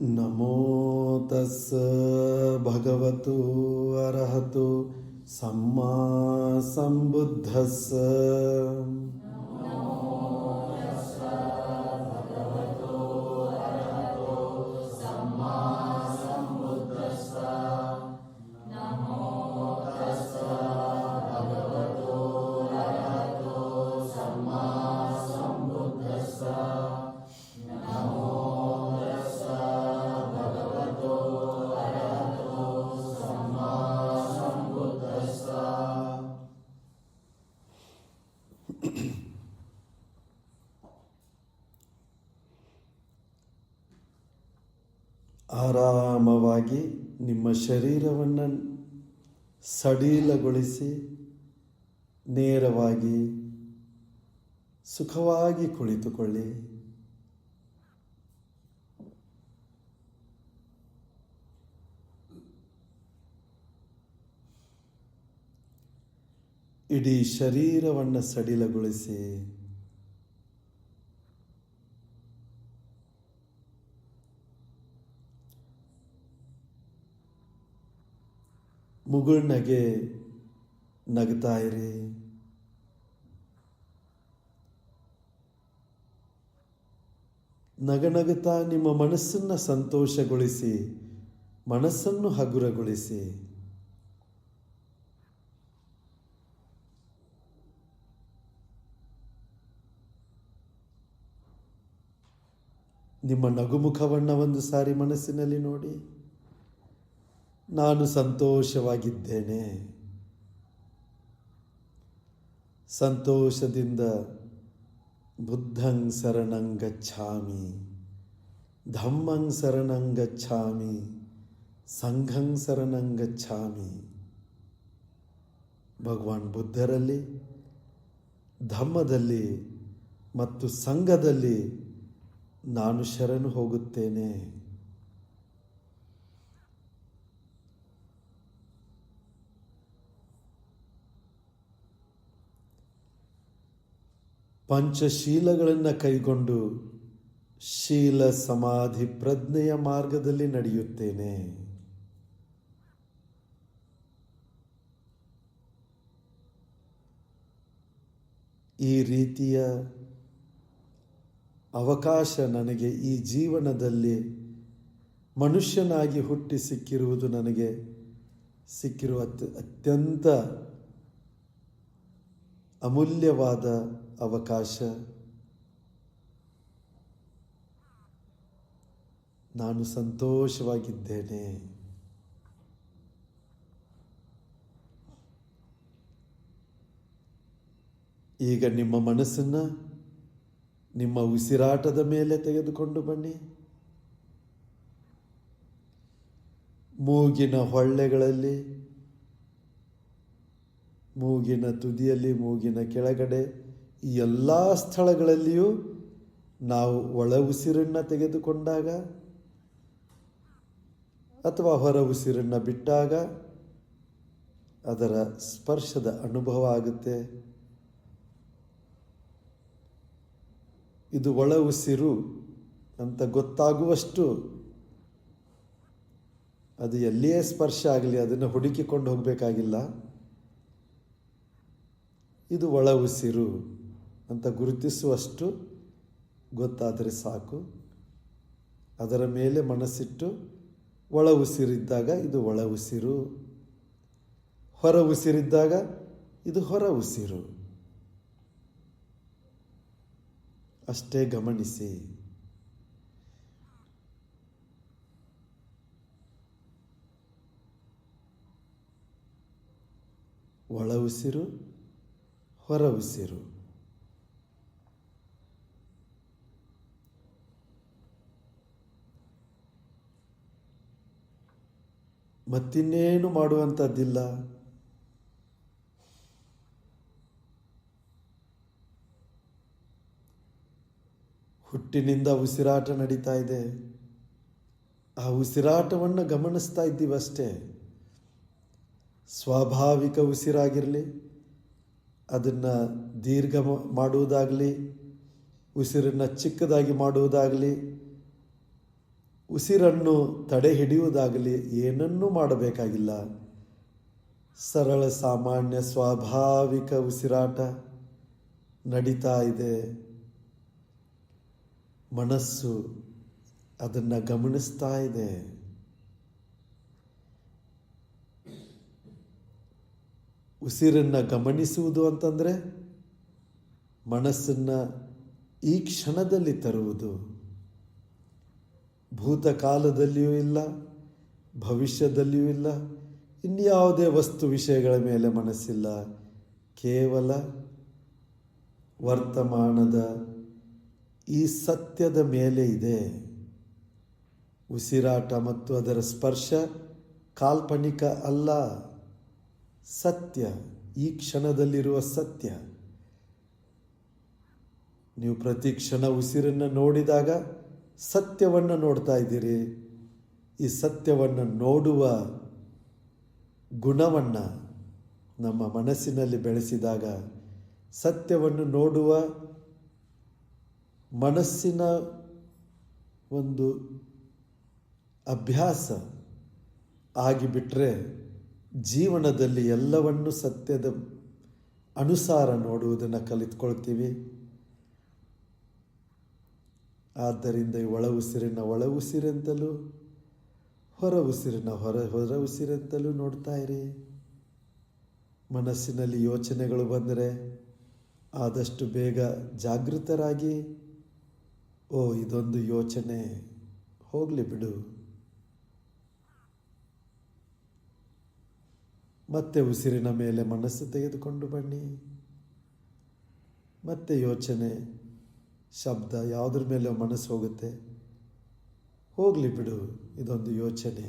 ನಮೋ ತಸ್ಸ ಭಗವತು ಅರ್ಹತು ಸಮ್ಮಾ ಸಂಬುದ್ಧಸ್ಸ. ಆರಾಮವಾಗಿ ನಿಮ್ಮ ಶರೀರವನ್ನು ಸಡಿಲಗೊಳಿಸಿ ನೇರವಾಗಿ ಸುಖವಾಗಿ ಕುಳಿತುಕೊಳ್ಳಿ. ಇಡೀ ಶರೀರವನ್ನು ಸಡಿಲಗೊಳಿಸಿ ಮುಗುಳ್ನಗೆ ನಗ್ತಾ ಇರಿ. ನಗನಗುತ್ತಾ ನಿಮ್ಮ ಮನಸ್ಸನ್ನು ಸಂತೋಷಗೊಳಿಸಿ, ಮನಸ್ಸನ್ನು ಹಗುರಗೊಳಿಸಿ. ನಿಮ್ಮ ನಗುಮುಖವನ್ನು ಒಂದು ಸಾರಿ ಮನಸ್ಸಿನಲ್ಲಿ ನೋಡಿ. ನಾನು ಸಂತೋಷವಾಗಿದ್ದೇನೆ. ಸಂತೋಷದಿಂದ ಬುದ್ಧಂ ಶರಣಂ ಗಚ್ಛಾಮಿ, ಧಮ್ಮಂ ಶರಣಂ ಗಚ್ಛಾಮಿ, ಸಂಘಂ ಶರಣಂ ಗಚ್ಛಾಮಿ. ಭಗವಾನ್ ಬುದ್ಧರಲ್ಲಿ, ಧಮ್ಮದಲ್ಲಿ ಮತ್ತು ಸಂಘದಲ್ಲಿ ನಾನು ಶರಣು ಹೋಗುತ್ತೇನೆ. ಪಂಚಶೀಲಗಳನ್ನು ಕೈಗೊಂಡು ಶೀಲ ಸಮಾಧಿ ಪ್ರಜ್ಞೆಯ ಮಾರ್ಗದಲ್ಲಿ ನಡೆಯುತ್ತೇನೆ. ಈ ರೀತಿಯ ಅವಕಾಶ ನನಗೆ ಈ ಜೀವನದಲ್ಲಿ ಮನುಷ್ಯನಾಗಿ ಹುಟ್ಟಿ ಸಿಕ್ಕಿರುವುದು ನನಗೆ ಸಿಕ್ಕಿರುವ ಅತ್ಯಂತ ಅಮೂಲ್ಯವಾದ ಅವಕಾಶ. ನಾನು ಸಂತೋಷವಾಗಿದ್ದೇನೆ. ಈಗ ನಿಮ್ಮ ಮನಸ್ಸನ್ನು ನಿಮ್ಮ ಉಸಿರಾಟದ ಮೇಲೆ ತೆಗೆದುಕೊಂಡು ಬನ್ನಿ. ಮೂಗಿನ ಹೊಳ್ಳೆಗಳಲ್ಲಿ, ಮೂಗಿನ ತುದಿಯಲ್ಲಿ, ಮೂಗಿನ ಕೆಳಗಡೆ, ಈ ಎಲ್ಲ ಸ್ಥಳಗಳಲ್ಲಿಯೂ ನಾವು ಒಳ ಉಸಿರನ್ನು ತೆಗೆದುಕೊಂಡಾಗ ಅಥವಾ ಹೊರ ಉಸಿರನ್ನು ಬಿಟ್ಟಾಗ ಅದರ ಸ್ಪರ್ಶದ ಅನುಭವ ಆಗುತ್ತೆ. ಇದು ಒಳ ಉಸಿರು ಅಂತ ಗೊತ್ತಾಗುವಷ್ಟು ಅದು ಎಲ್ಲಿಯೇ ಸ್ಪರ್ಶ ಆಗಲಿ ಅದನ್ನು ಹುಡುಕಿಕೊಂಡು ಹೋಗಬೇಕಾಗಿಲ್ಲ. ಇದು ಒಳ ಉಸಿರು ಅಂತ ಗುರುತಿಸುವಷ್ಟು ಗೊತ್ತಾದರೆ ಸಾಕು. ಅದರ ಮೇಲೆ ಮನಸ್ಸಿಟ್ಟು ಒಳ ಉಸಿರಿದ್ದಾಗ ಇದು ಒಳ ಉಸಿರು, ಹೊರ ಉಸಿರಿದ್ದಾಗ ಇದು ಹೊರ ಉಸಿರು. ಅಷ್ಟೇ ಗಮನಿಸಿ. ಒಳ ಉಸಿರು, ಹೊರ ಉಸಿರು. ಮತ್ತಿನ್ನೇನು ಮಾಡುವಂಥದ್ದಿಲ್ಲ. ಹುಟ್ಟಿನಿಂದ ಉಸಿರಾಟ ನಡೀತಾ ಇದೆ. ಆ ಉಸಿರಾಟವನ್ನು ಗಮನಿಸ್ತಾ ಇದ್ದೀವಷ್ಟೇ. ಸ್ವಾಭಾವಿಕ ಉಸಿರಾಗಿರಲಿ, ಅದನ್ನು ದೀರ್ಘ ಮಾಡುವುದಾಗಲಿ, ಉಸಿರನ್ನು ಚಿಕ್ಕದಾಗಿ ಮಾಡುವುದಾಗಲಿ, ಉಸಿರನ್ನು ತಡೆ ಹಿಡಿಯುವುದಾಗಲಿ ಏನನ್ನೂ ಮಾಡಬೇಕಾಗಿಲ್ಲ. ಸರಳ ಸಾಮಾನ್ಯ ಸ್ವಾಭಾವಿಕ ಉಸಿರಾಟ ನಡೀತಾ ಇದೆ. ಮನಸ್ಸು ಅದನ್ನು ಗಮನಿಸ್ತಾ ಇದೆ. ಉಸಿರನ್ನು ಗಮನಿಸುವುದು ಅಂತಂದರೆ ಮನಸ್ಸನ್ನು ಈ ಕ್ಷಣದಲ್ಲಿ ತರುವುದು. ಭೂತಕಾಲದಲ್ಲಿಯೂ ಇಲ್ಲ, ಭವಿಷ್ಯದಲ್ಲಿಯೂ ಇಲ್ಲ, ಇನ್ಯಾವುದೇ ವಸ್ತು ವಿಷಯಗಳ ಮೇಲೆ ಮನಸ್ಸಿಲ್ಲ. ಕೇವಲ ವರ್ತಮಾನದ ಈ ಸತ್ಯದ ಮೇಲೆ ಇದೆ. ಉಸಿರಾಟ ಮತ್ತು ಅದರ ಸ್ಪರ್ಶ ಕಾಲ್ಪನಿಕ ಅಲ್ಲ, ಸತ್ಯ, ಈ ಕ್ಷಣದಲ್ಲಿರುವ ಸತ್ಯ. ನೀವು ಪ್ರತಿ ಕ್ಷಣ ಉಸಿರನ್ನು ನೋಡಿದಾಗ ಸತ್ಯವನ್ನು ನೋಡ್ತಾ ಇದ್ದೀರಿ. ಈ ಸತ್ಯವನ್ನು ನೋಡುವ ಗುಣವನ್ನು ನಮ್ಮ ಮನಸ್ಸಿನಲ್ಲಿ ಬೆಳೆಸಿದಾಗ, ಸತ್ಯವನ್ನು ನೋಡುವ ಮನಸ್ಸಿನ ಒಂದು ಅಭ್ಯಾಸ ಆಗಿಬಿಟ್ರೆ ಜೀವನದಲ್ಲಿ ಎಲ್ಲವನ್ನು ಸತ್ಯದ ಅನುಸಾರ ನೋಡುವುದನ್ನು ಕಲಿತ್ಕೊಳ್ತೀವಿ. ಆದ್ದರಿಂದ ಈ ಒಳ ಉಸಿರಿನ ಒಳ ಉಸಿರೆಂತಲೂ ಹೊರ ಉಸಿರಿನ ಹೊರ ಉಸಿರೆಂತಲೂ ನೋಡ್ತಾ ಇರಿ. ಮನಸ್ಸಿನಲ್ಲಿ ಯೋಚನೆಗಳು ಬಂದರೆ ಆದಷ್ಟು ಬೇಗ ಜಾಗೃತರಾಗಿ, ಓ ಇದೊಂದು ಯೋಚನೆ, ಹೋಗಲಿ ಬಿಡು, ಮತ್ತೆ ಉಸಿರಿನ ಮೇಲೆ ಮನಸ್ಸು ತೆಗೆದುಕೊಂಡು ಬನ್ನಿ. ಮತ್ತೆ ಯೋಚನೆ, ಶಬ್ದ ಯಾವುದ್ರ ಮೇಲೆ ಮನಸ್ಸು ಹೋಗುತ್ತೆ, ಹೋಗಲಿ ಬಿಡು, ಇದೊಂದು ಯೋಚನೆ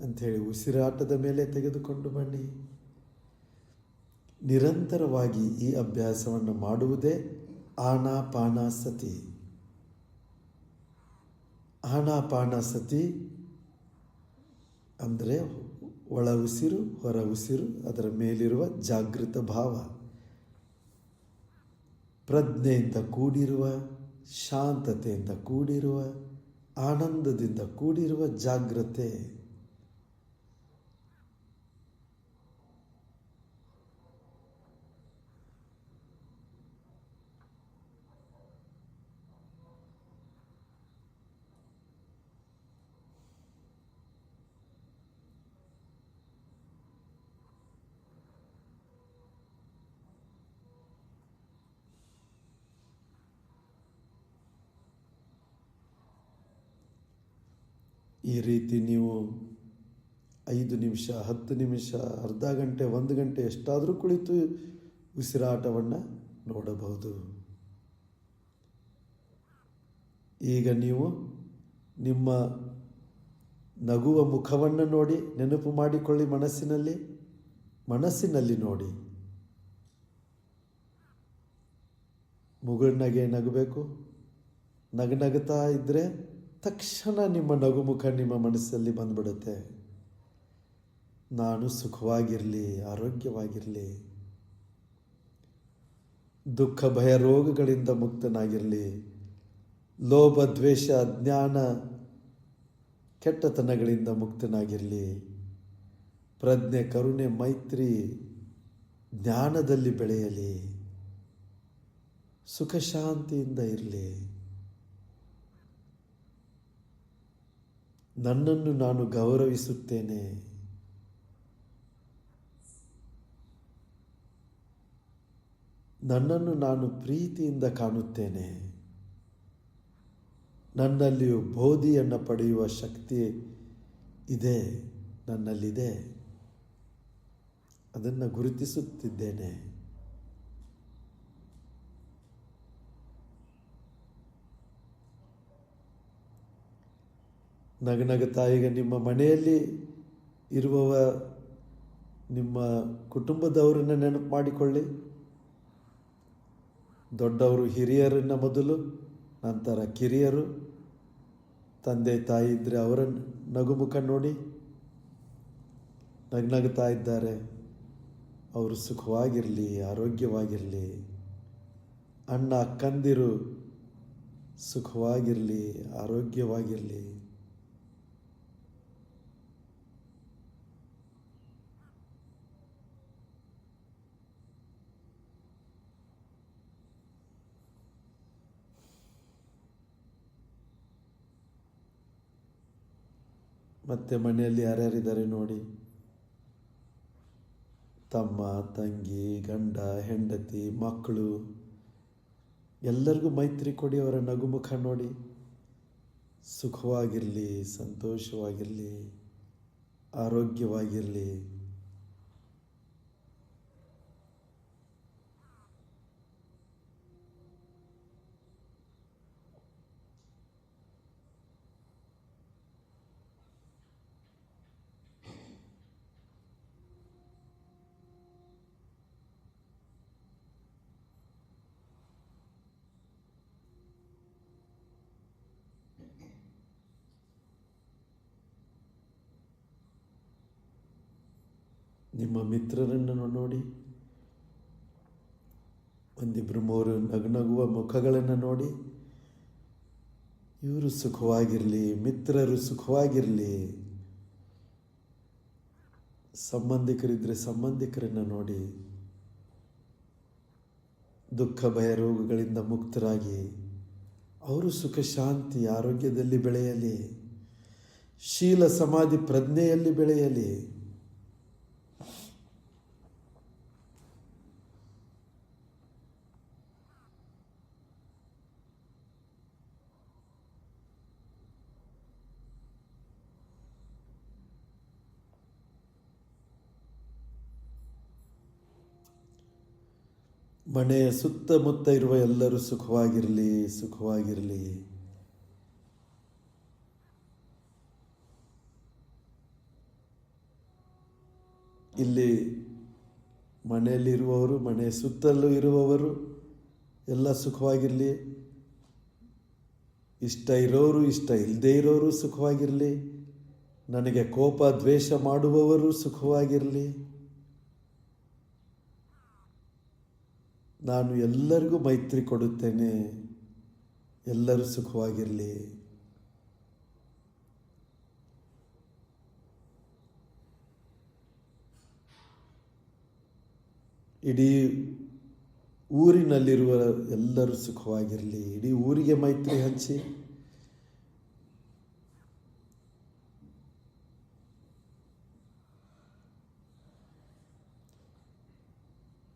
ಅಂಥೇಳಿ ಉಸಿರಾಟದ ಮೇಲೆ ತೆಗೆದುಕೊಂಡು ಬನ್ನಿ. ನಿರಂತರವಾಗಿ ಈ ಅಭ್ಯಾಸವನ್ನು ಮಾಡುವುದೇ ಆನಾಪಾನಸತಿ. ಆನಾಪಾನಸತಿ ಅಂದರೆ ಒಳ ಉಸಿರು ಹೊರ ಉಸಿರು, ಅದರ ಮೇಲಿರುವ ಜಾಗೃತ ಭಾವ, ಪ್ರಜ್ಞೆಯಿಂದ ಕೂಡಿರುವ, ಶಾಂತತೆಯಿಂದ ಕೂಡಿರುವ, ಆನಂದದಿಂದ ಕೂಡಿರುವ ಜಾಗೃತೆ. ಈ ರೀತಿ ನೀವು 5 ನಿಮಿಷ, 10 ನಿಮಿಷ, ಅರ್ಧ ಗಂಟೆ, 1 ಗಂಟೆ ಎಷ್ಟಾದರೂ ಕುಳಿತು ಉಸಿರಾಟವನ್ನು ನೋಡಬಹುದು. ಈಗ ನೀವು ನಿಮ್ಮ ನಗುವ ಮುಖವನ್ನು ನೋಡಿ ನೆನಪು ಮಾಡಿಕೊಳ್ಳಿ. ಮನಸ್ಸಿನಲ್ಲಿ ನೋಡಿ. ಮುಗುಳ್ನಗೆ ನಗಬೇಕು. ನಗುತ್ತಾ ಇದ್ದರೆ ತಕ್ಷಣ ನಿಮ್ಮ ನಗುಮುಖ ನಿಮ್ಮ ಮನಸ್ಸಲ್ಲಿ ಬಂದ್ಬಿಡುತ್ತೆ. ನಾನು ಸುಖವಾಗಿರಲಿ, ಆರೋಗ್ಯವಾಗಿರಲಿ, ದುಃಖ ಭಯ ರೋಗಗಳಿಂದ ಮುಕ್ತನಾಗಿರಲಿ, ಲೋಭ ದ್ವೇಷ ಅಜ್ಞಾನ ಕೆಟ್ಟತನಗಳಿಂದ ಮುಕ್ತನಾಗಿರಲಿ, ಪ್ರಜ್ಞೆ ಕರುಣೆ ಮೈತ್ರಿ ಜ್ಞಾನದಲ್ಲಿ ಬೆಳೆಯಲಿ, ಸುಖ ಶಾಂತಿಯಿಂದ ಇರಲಿ. ನನ್ನನ್ನು ನಾನು ಗೌರವಿಸುತ್ತೇನೆ. ನನ್ನನ್ನು ನಾನು ಪ್ರೀತಿಯಿಂದ ಕಾಣುತ್ತೇನೆ. ನನ್ನಲ್ಲಿಯೂ ಬೋಧಿಯನ್ನು ಪಡೆಯುವ ಶಕ್ತಿ ಇದೆ, ನನ್ನಲ್ಲಿದೆ. ಅದನ್ನು ಗುರುತಿಸುತ್ತಿದ್ದೇನೆ. ನಗುತ್ತಾ ಈಗ ನಿಮ್ಮ ಮನೆಯಲ್ಲಿ ಇರುವವ ನಿಮ್ಮ ಕುಟುಂಬದವರನ್ನು ನೆನಪು ಮಾಡಿಕೊಳ್ಳಿ. ದೊಡ್ಡವರು ಹಿರಿಯರನ್ನು ಮೊದಲು, ನಂತರ ಕಿರಿಯರು, ತಂದೆ ತಾಯಿ ಇದ್ದರೆ ಅವರ ನಗುಮುಖ ನೋಡಿ. ನಗ್ತಾ ಇದ್ದಾರೆ, ಅವರು ಸುಖವಾಗಿರಲಿ, ಆರೋಗ್ಯವಾಗಿರಲಿ. ಅಣ್ಣ ಅಕ್ಕಂದಿರು ಸುಖವಾಗಿರಲಿ, ಆರೋಗ್ಯವಾಗಿರಲಿ. ಮತ್ತು ಮನೆಯಲ್ಲಿ ಯಾರ್ಯಾರಿದ್ದಾರೆ ನೋಡಿ. ತಮ್ಮ, ತಂಗಿ, ಗಂಡ, ಹೆಂಡತಿ, ಮಕ್ಕಳು ಎಲ್ಲರಿಗೂ ಮೈತ್ರಿ ಕೊಡಿ. ಅವರ ನಗುಮುಖ ನೋಡಿ. ಸುಖವಾಗಿರಲಿ, ಸಂತೋಷವಾಗಿರಲಿ, ಆರೋಗ್ಯವಾಗಿರಲಿ. ನಿಮ್ಮ ಮಿತ್ರರನ್ನು ನೋಡಿ. ಒಂದಿಬ್ಬರು ಮೂರು ನಗುನಗುವ ಮುಖಗಳನ್ನು ನೋಡಿ. ಇವರು ಸುಖವಾಗಿರಲಿ, ಮಿತ್ರರು ಸುಖವಾಗಿರಲಿ. ಸಂಬಂಧಿಕರಿದ್ದರೆ ಸಂಬಂಧಿಕರನ್ನು ನೋಡಿ. ದುಃಖ ಭಯ ರೋಗಗಳಿಂದ ಮುಕ್ತರಾಗಿ ಅವರು ಸುಖ ಶಾಂತಿ ಆರೋಗ್ಯದಲ್ಲಿ ಬೆಳೆಯಲಿ. ಶೀಲ ಸಮಾಧಿ ಪ್ರಜ್ಞೆಯಲ್ಲಿ ಬೆಳೆಯಲಿ. ಮನೆಯ ಸುತ್ತಮುತ್ತ ಇರುವ ಎಲ್ಲರೂ ಸುಖವಾಗಿರಲಿ, ಸುಖವಾಗಿರಲಿ. ಇಲ್ಲಿ ಮನೆಯಲ್ಲಿರುವವರು, ಮನೆಯ ಸುತ್ತಲೂ ಇರುವವರು ಎಲ್ಲ ಸುಖವಾಗಿರಲಿ. ಇಷ್ಟ ಇರೋರು, ಇಷ್ಟ ಇಲ್ಲದೇ ಇರೋರು ಸುಖವಾಗಿರಲಿ. ನನಗೆ ಕೋಪ ದ್ವೇಷ ಮಾಡುವವರು ಸುಖವಾಗಿರಲಿ. ನಾನು ಎಲ್ಲರಿಗೂ ಮೈತ್ರಿ ಕೊಡುತ್ತೇನೆ. ಎಲ್ಲರೂ ಸುಖವಾಗಿರಲಿ. ಇಡೀ ಊರಿನಲ್ಲಿರುವ ಎಲ್ಲರೂ ಸುಖವಾಗಿರಲಿ. ಇಡೀ ಊರಿಗೆ ಮೈತ್ರಿ ಹಂಚಿ.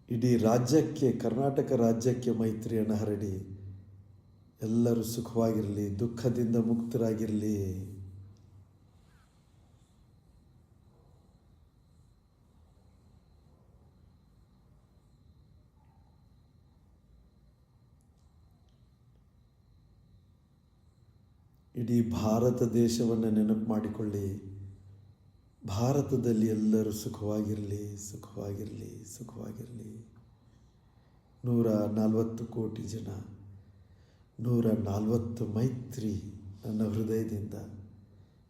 ಇಡೀ ರಾಜ್ಯಕ್ಕೆ, ಕರ್ನಾಟಕ ರಾಜ್ಯಕ್ಕೆ ಮೈತ್ರಿಯನ್ನು ಹರಡಿ. ಎಲ್ಲರೂ ಸುಖವಾಗಿರಲಿ, ದುಃಖದಿಂದ ಮುಕ್ತರಾಗಿರಲಿ. ಇಡೀ ಭಾರತ ದೇಶವನ್ನು ನೆನಪು ಮಾಡಿಕೊಳ್ಳಿ. ಭಾರತದಲ್ಲಿ ಎಲ್ಲರೂ ಸುಖವಾಗಿರಲಿ, ಸುಖವಾಗಿರಲಿ, ಸುಖವಾಗಿರಲಿ. 140 ಕೋಟಿ ಜನ, 140 ಮೈತ್ರಿ ನನ್ನ ಹೃದಯದಿಂದ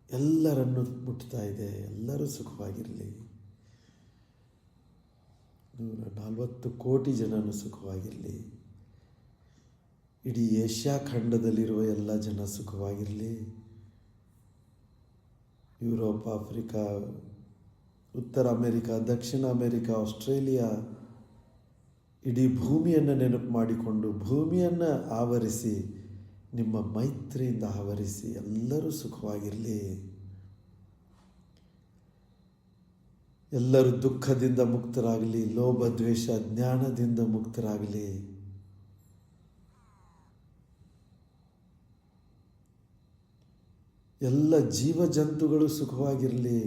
ಎಲ್ಲರನ್ನು ಮುಟ್ತಾ ಇದೆ. ಎಲ್ಲರೂ ಸುಖವಾಗಿರಲಿ. 140 ಕೋಟಿ ಜನನು ಸುಖವಾಗಿರಲಿ. ಇಡೀ ಏಷ್ಯಾ ಖಂಡದಲ್ಲಿರುವ ಎಲ್ಲ ಜನ ಸುಖವಾಗಿರಲಿ. ಯುರೋಪ್, ಆಫ್ರಿಕಾ, ಉತ್ತರ ಅಮೆರಿಕ, ದಕ್ಷಿಣ ಅಮೆರಿಕ, ಆಸ್ಟ್ರೇಲಿಯಾ, ಇಡೀ ಭೂಮಿಯನ್ನು ನೆನಪು ಮಾಡಿಕೊಂಡು ಭೂಮಿಯನ್ನು ಆವರಿಸಿ, ನಿಮ್ಮ ಮೈತ್ರಿಯಿಂದ ಆವರಿಸಿ. ಎಲ್ಲರೂ ಸುಖವಾಗಿರಲಿ. ಎಲ್ಲರೂ ದುಃಖದಿಂದ ಮುಕ್ತರಾಗಲಿ. ಲೋಭ ದ್ವೇಷ ಜ್ಞಾನದಿಂದ ಮುಕ್ತರಾಗಲಿ. ಎಲ್ಲ ಜೀವ ಜಂತುಗಳು ಸುಖವಾಗಿರಲಿ.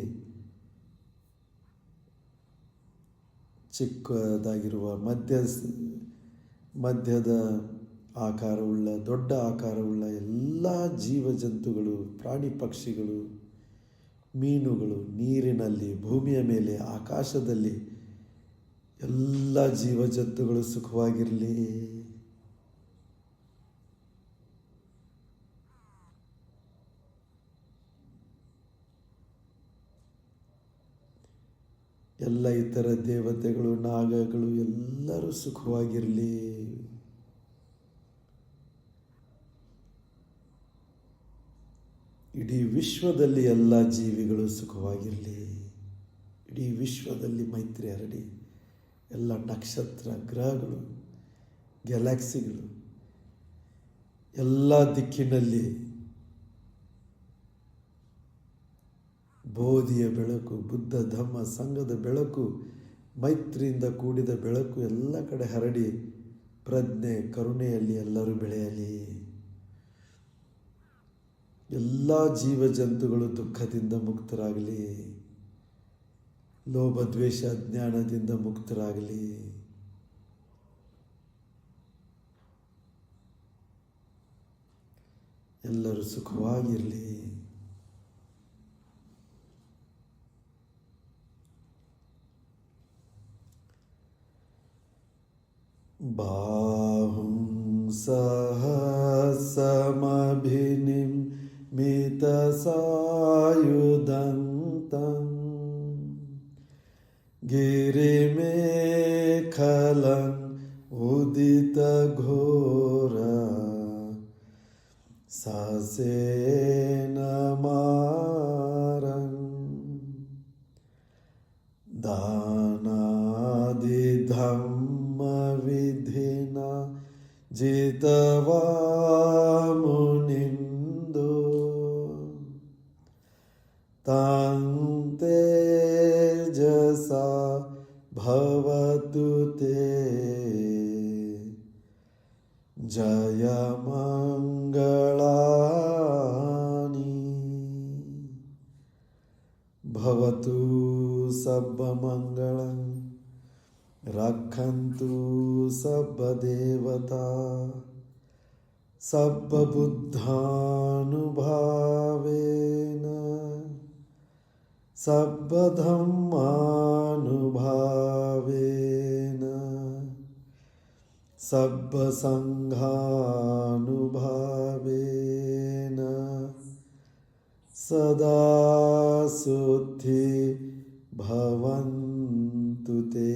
ಚಿಕ್ಕದಾಗಿರುವ, ಮಧ್ಯದ ಆಕಾರವುಳ್ಳ, ದೊಡ್ಡ ಆಕಾರವುಳ್ಳ ಎಲ್ಲ ಜೀವ ಜಂತುಗಳು, ಪ್ರಾಣಿ ಪಕ್ಷಿಗಳು, ಮೀನುಗಳು, ನೀರಿನಲ್ಲಿ, ಭೂಮಿಯ ಮೇಲೆ, ಆಕಾಶದಲ್ಲಿ ಎಲ್ಲ ಜೀವ ಜಂತುಗಳು ಸುಖವಾಗಿರಲಿ. ಎಲ್ಲ ಇತರ ದೇವತೆಗಳು, ನಾಗಗಳು ಎಲ್ಲರೂ ಸುಖವಾಗಿರಲಿ. ಇಡೀ ವಿಶ್ವದಲ್ಲಿ ಎಲ್ಲ ಜೀವಿಗಳು ಸುಖವಾಗಿರಲಿ. ಇಡೀ ವಿಶ್ವದಲ್ಲಿ ಮೈತ್ರಿ ಹರಡಿ ಎಲ್ಲ ನಕ್ಷತ್ರ, ಗ್ರಹಗಳು, ಗ್ಯಾಲಕ್ಸಿಗಳು ಎಲ್ಲ ದಿಕ್ಕಿನಲ್ಲಿ ಬೋಧಿಯ ಬೆಳಕು, ಬುದ್ಧ ಧಮ್ಮ ಸಂಘದ ಬೆಳಕು, ಮೈತ್ರಿಯಿಂದ ಕೂಡಿದ ಬೆಳಕು ಎಲ್ಲ ಕಡೆ ಹರಡಿ ಪ್ರಜ್ಞೆ, ಕರುಣೆಯಲ್ಲಿ ಎಲ್ಲರೂ ಬೆಳೆಯಲಿ. ಎಲ್ಲ ಜೀವಜಂತುಗಳು ದುಃಖದಿಂದ ಮುಕ್ತರಾಗಲಿ, ಲೋಭ ದ್ವೇಷ ಅಜ್ಞಾನದಿಂದ ಮುಕ್ತರಾಗಲಿ. ಎಲ್ಲರೂ ಸುಖವಾಗಿರಲಿ. ಬಾಹುಂ ಸಹಸ್ರಮಭಿನಿಮಿತ ಸಾಯುಧಂತಂ ಗಿರಿಮೇಖಲಂ ಉದಿತ ಘೋರ ಸಸೇನ ಮಾರಂ ದಾನಾದಿ ಧಮ್ಮ ವಿಧಿನ ಜಿತವಾ ಮುನಿಂದೋ ತಾಂ ತೇಜಸಾ ಭವತು ತೇ ಜಯ ಮಂಗಳಾನಿ ಭವತು ಸಬ್ಬಮಂಗಳಂ ರಕ್ಷಂತು ಸಬ್ಬದೇವತಾ ಸಬ್ಬಬುದ್ಧಾನುಭಾವೇನ ಸಬ್ಬಧಮ್ಮಾನುಭಾವೇನ ಸಬ್ಬಸಂಘಾನುಭಾವೇನ ಸದಾ ಸುದ್ಧಿ ಭವಂತು ತೇ.